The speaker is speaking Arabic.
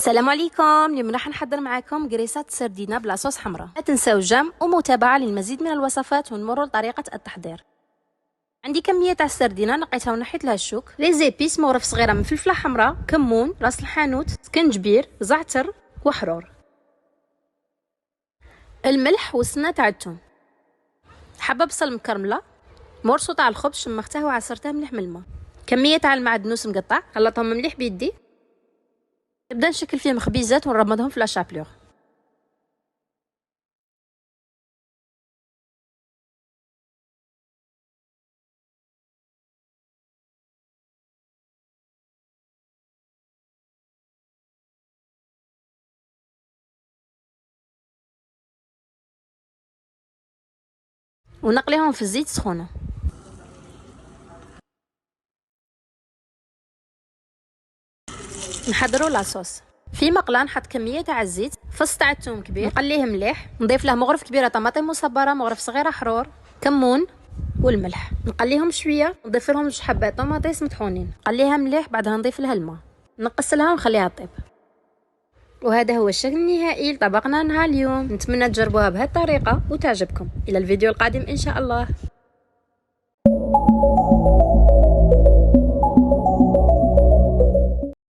السلام عليكم. اليوم راح نحضر معاكم قريصات سردينه بلا صوص حمراء. لا تنساو الجيم ومتابعه للمزيد من الوصفات ونمر لطريقه التحضير. عندي كميه تاع السردينه نقيتها ونحيت لها الشوك، لي زيبيس مغرف صغيره من فلفله حمراء، كمون، راس الحانوت، سكنجبير، زعتر وحرور، الملح والسنه تاع الثوم، حبه بصل مكرمله، مرصو تاع الخبز شمختها وعصرتها مليح من الماء، كميه تاع المعدنوس مقطع خلطهم مليح بيدي. نبدا نشكل فيهم خبيزات ونرمضهم في لاشابلور. ونقليهم في الزيت سخونه. نحضروا لاصوص. في مقله نحط كميه تاع الزيت، فص تاع الثوم كبير، نقليه مليح، نضيف له مغرف كبيره طماطم مصبره، مغرف صغيره حرور، كمون والملح، نقليهم شويه، نضيف لهم جوج حبات طماطيس مطحونين، نقليها مليح، بعدها نضيف لها الماء، نقصلها ونخليها طيب. وهذا هو الشكل النهائي لطبقنا نهار اليوم. نتمنى تجربوها بهذه الطريقه وتعجبكم. الى الفيديو القادم ان شاء الله.